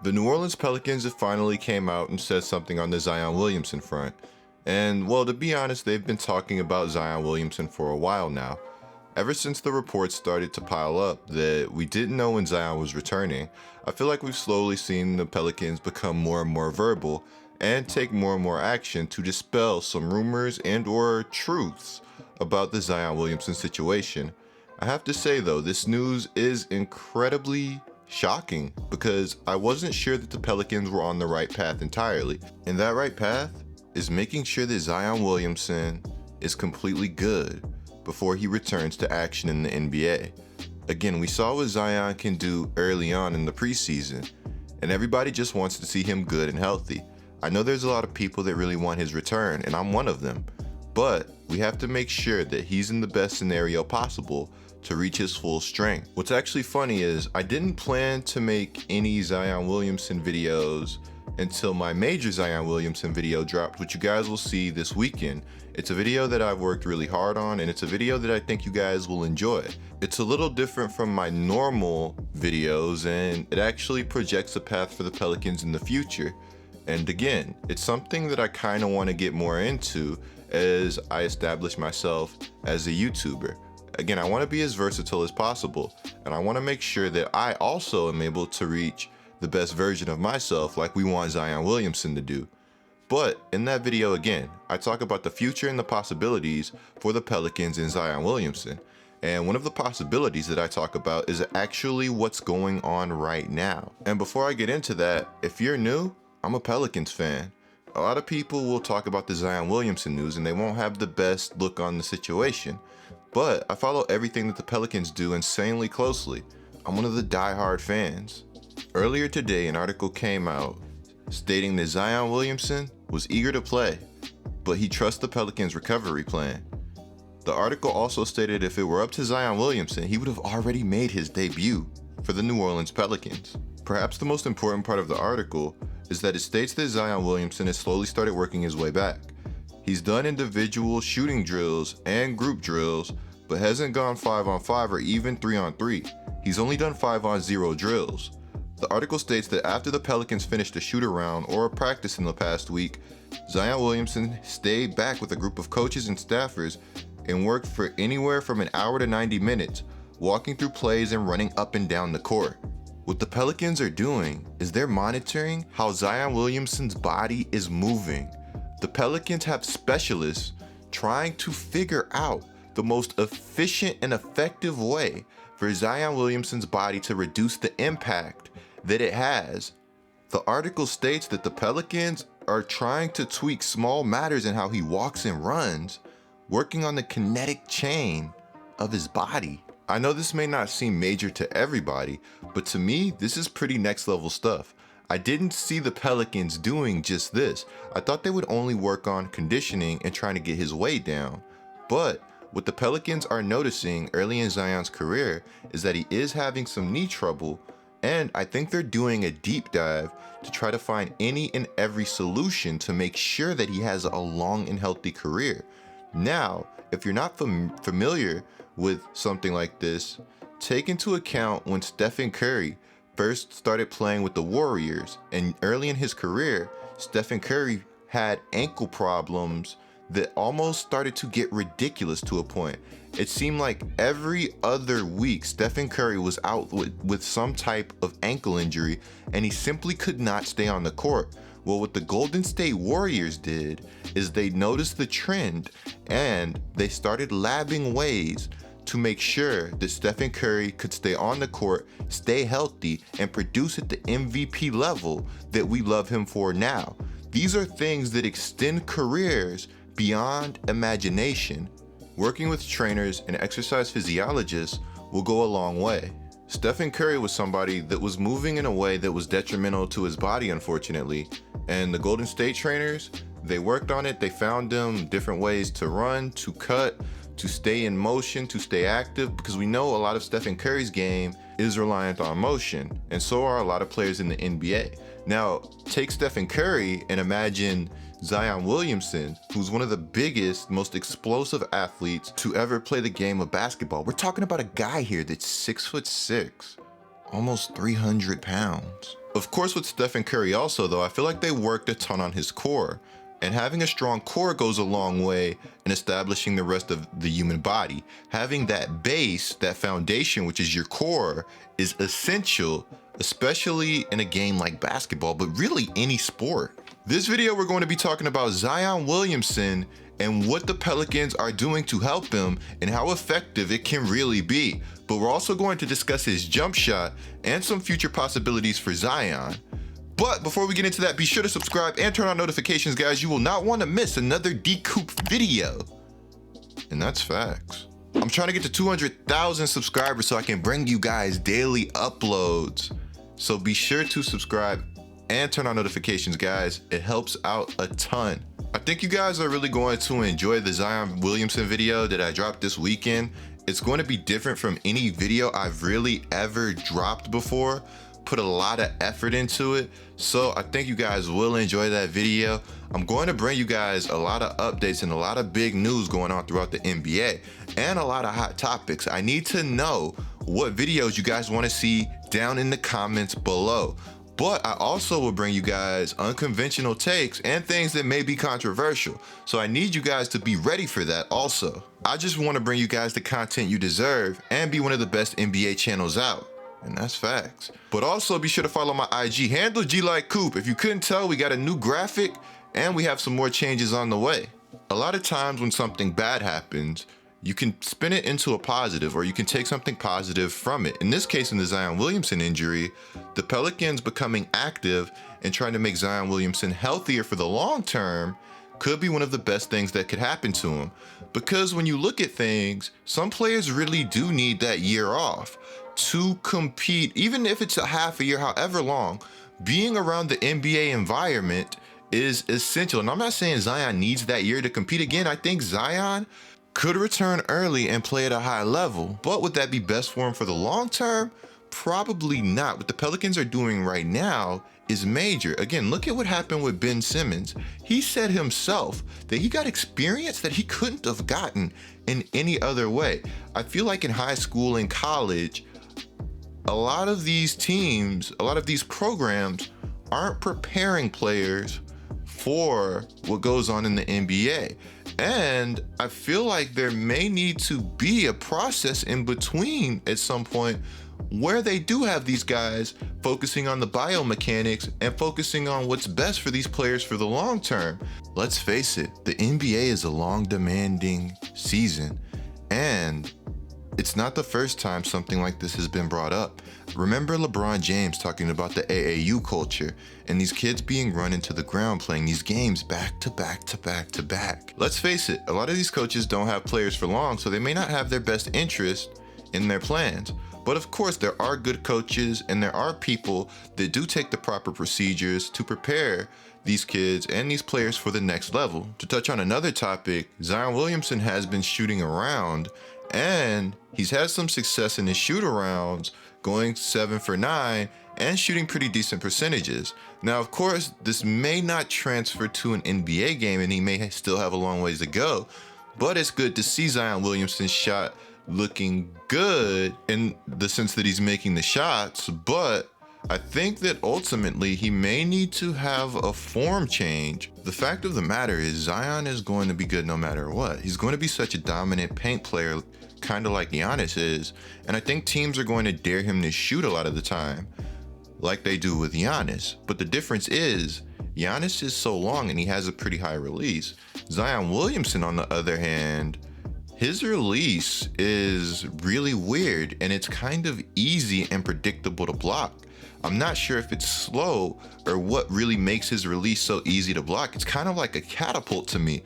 The New Orleans Pelicans have finally came out and said something on the Zion Williamson front. And well, to be honest, they've been talking about Zion Williamson for a while now. Ever since the reports started to pile up that we didn't know when Zion was returning, I feel like we've slowly seen the Pelicans become more and more verbal and take more and more action to dispel some rumors and or truths about the Zion Williamson situation. I have to say though, this news is incredibly shocking because I wasn't sure that the Pelicans were on the right path entirely. And that right path is making sure that Zion Williamson is completely good before he returns to action in the NBA. Again, we saw what Zion can do early on in the preseason, and everybody just wants to see him good and healthy. I know there's a lot of people that really want his return, and I'm one of them, but we have to make sure that he's in the best scenario possible to reach his full strength. What's actually funny is I didn't plan to make any Zion Williamson videos until my major Zion Williamson video dropped, which you guys will see this weekend. It's a video that I've worked really hard on, and it's a video that I think you guys will enjoy. It's a little different from my normal videos, and it actually projects a path for the Pelicans in the future. And again, it's something that I kind of want to get more into as I establish myself as a YouTuber. Again, I want to be as versatile as possible, and I want to make sure that I also am able to reach the best version of myself like we want Zion Williamson to do. But in that video, again, I talk about the future and the possibilities for the Pelicans and Zion Williamson. And one of the possibilities that I talk about is actually what's going on right now. And before I get into that, if you're new, I'm a Pelicans fan. A lot of people will talk about the Zion Williamson news and they won't have the best look on the situation. But I follow everything that the Pelicans do insanely closely. I'm one of the die-hard fans. Earlier today, an article came out stating that Zion Williamson was eager to play, but he trusts the Pelicans' recovery plan. The article also stated if it were up to Zion Williamson, he would have already made his debut for the New Orleans Pelicans. Perhaps the most important part of the article is that it states that Zion Williamson has slowly started working his way back. He's done individual shooting drills and group drills, but hasn't gone 5-on-5 or even 3-on-3. He's only done 5-on-0 drills. The article states that after the Pelicans finished a shoot-around or a practice in the past week, Zion Williamson stayed back with a group of coaches and staffers and worked for anywhere from an hour to 90 minutes, walking through plays and running up and down the court. What the Pelicans are doing is they're monitoring how Zion Williamson's body is moving. The Pelicans have specialists trying to figure out the most efficient and effective way for Zion Williamson's body to reduce the impact that it has. The article states that the Pelicans are trying to tweak small matters in how he walks and runs, working on the kinetic chain of his body. I know this may not seem major to everybody, but to me, this is pretty next level stuff. I didn't see the Pelicans doing just this. I thought they would only work on conditioning and trying to get his weight down. But what the Pelicans are noticing early in Zion's career is that he is having some knee trouble, and I think they're doing a deep dive to try to find any and every solution to make sure that he has a long and healthy career. Now, if you're not familiar with something like this, take into account when Stephen Curry first started playing with the Warriors, and early in his career, Stephen Curry had ankle problems that almost started to get ridiculous to a point. It seemed like every other week Stephen Curry was out with some type of ankle injury and he simply could not stay on the court. Well, what the Golden State Warriors did is they noticed the trend and they started labbing ways to make sure that Stephen Curry could stay on the court, stay healthy, and produce at the MVP level that we love him for now. These are things that extend careers beyond imagination. Working with trainers and exercise physiologists will go a long way. Stephen Curry was somebody that was moving in a way that was detrimental to his body, unfortunately, and the Golden State trainers, they worked on it. They found him different ways to run, to cut, to stay in motion, to stay active, because we know a lot of Stephen Curry's game is reliant on motion, and so are a lot of players in the NBA. Now, take Stephen Curry and imagine Zion Williamson, who's one of the biggest, most explosive athletes to ever play the game of basketball. We're talking about a guy here that's 6'6", almost 300 pounds. Of course, with Stephen Curry also, though, I feel like they worked a ton on his core. And having a strong core goes a long way in establishing the rest of the human body. Having that base, that foundation, which is your core, is essential, especially in a game like basketball, but really any sport. This video, we're going to be talking about Zion Williamson and what the Pelicans are doing to help him and how effective it can really be. But we're also going to discuss his jump shot and some future possibilities for Zion. But before we get into that, be sure to subscribe and turn on notifications, guys. You will not want to miss another GETLIKECOOP video. And that's facts. I'm trying to get to 200,000 subscribers so I can bring you guys daily uploads. So be sure to subscribe and turn on notifications, guys. It helps out a ton. I think you guys are really going to enjoy the Zion Williamson video that I dropped this weekend. It's going to be different from any video I've really ever dropped before. Put a lot of effort into it, so I think you guys will enjoy that video. I'm going to bring you guys a lot of updates and a lot of big news going on throughout the NBA and a lot of hot topics. I need to know what videos you guys want to see down in the comments below. But I also will bring you guys unconventional takes and things that may be controversial. So I need you guys to be ready for that also. I just want to bring you guys the content you deserve and be one of the best NBA channels out. And that's facts. But also be sure to follow my IG handle, GETLIKECOOP. If you couldn't tell, we got a new graphic and we have some more changes on the way. A lot of times when something bad happens, you can spin it into a positive, or you can take something positive from it. In this case, in the Zion Williamson injury, the Pelicans becoming active and trying to make Zion Williamson healthier for the long term could be one of the best things that could happen to him. Because when you look at things, some players really do need that year off to compete, even if it's a half a year, however long. Being around the NBA environment is essential. And I'm not saying Zion needs that year to compete again. I think Zion could return early and play at a high level, but would that be best for him for the long term? Probably not. What the Pelicans are doing right now is major. Again, look at what happened with Ben Simmons. He said himself that he got experience that he couldn't have gotten in any other way. I feel like in high school and college, a lot of these teams, a lot of these programs aren't preparing players for what goes on in the NBA. And I feel like there may need to be a process in between at some point where they do have these guys focusing on the biomechanics and focusing on what's best for these players for the long term. Let's face it, the NBA is a long, demanding season, and it's not the first time something like this has been brought up. Remember LeBron James talking about the AAU culture and these kids being run into the ground playing these games back to back to back to back. Let's face it, a lot of these coaches don't have players for long, so they may not have their best interest in their plans. But of course, there are good coaches and there are people that do take the proper procedures to prepare these kids and these players for the next level. To touch on another topic, Zion Williamson has been shooting around, and he's had some success in his shoot-arounds, going 7 for 9 and shooting pretty decent percentages. Now, of course, this may not transfer to an NBA game and he may still have a long ways to go, but it's good to see Zion Williamson's shot looking good in the sense that he's making the shots. But I think that ultimately he may need to have a form change. The fact of the matter is Zion is going to be good no matter what. He's going to be such a dominant paint player, kind of like Giannis is. And I think teams are going to dare him to shoot a lot of the time, like they do with Giannis. But the difference is Giannis is so long and he has a pretty high release. Zion Williamson, on the other hand, his release is really weird and it's kind of easy and predictable to block. I'm not sure if it's slow or what really makes his release so easy to block. It's kind of like a catapult to me.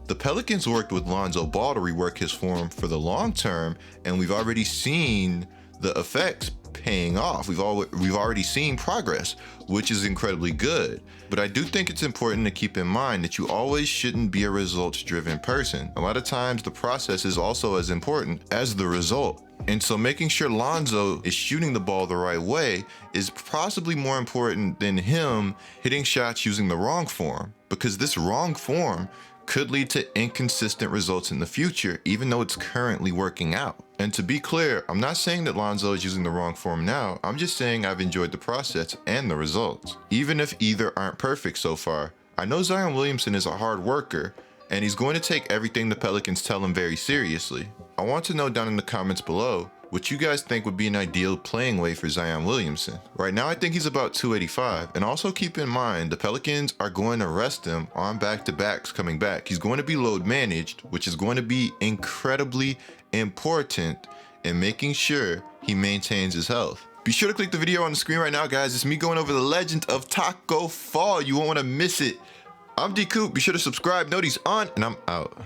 The Pelicans worked with Lonzo Ball to rework his form for the long term, and we've already seen the effects paying off. We've already seen progress, which is incredibly good. But I do think it's important to keep in mind that you always shouldn't be a results-driven person. A lot of times the process is also as important as the result. And so making sure Lonzo is shooting the ball the right way is possibly more important than him hitting shots using the wrong form, because this wrong form could lead to inconsistent results in the future, even though it's currently working out. And to be clear, I'm not saying that Lonzo is using the wrong form now, I'm just saying I've enjoyed the process and the results, even if either aren't perfect so far. I know Zion Williamson is a hard worker, and he's going to take everything the Pelicans tell him very seriously. I want to know down in the comments below what you guys think would be an ideal playing weight for Zion Williamson. Right now I think he's about 285, and also keep in mind the Pelicans are going to rest him on back-to-backs coming back. He's going to be load managed, which is going to be incredibly important in making sure he maintains his health. Be sure to click the video on the screen right now, guys. It's me going over the legend of Taco Fall. You won't want to miss it. I'm GETLIKECOOP. Be sure to subscribe, notice on, and I'm out.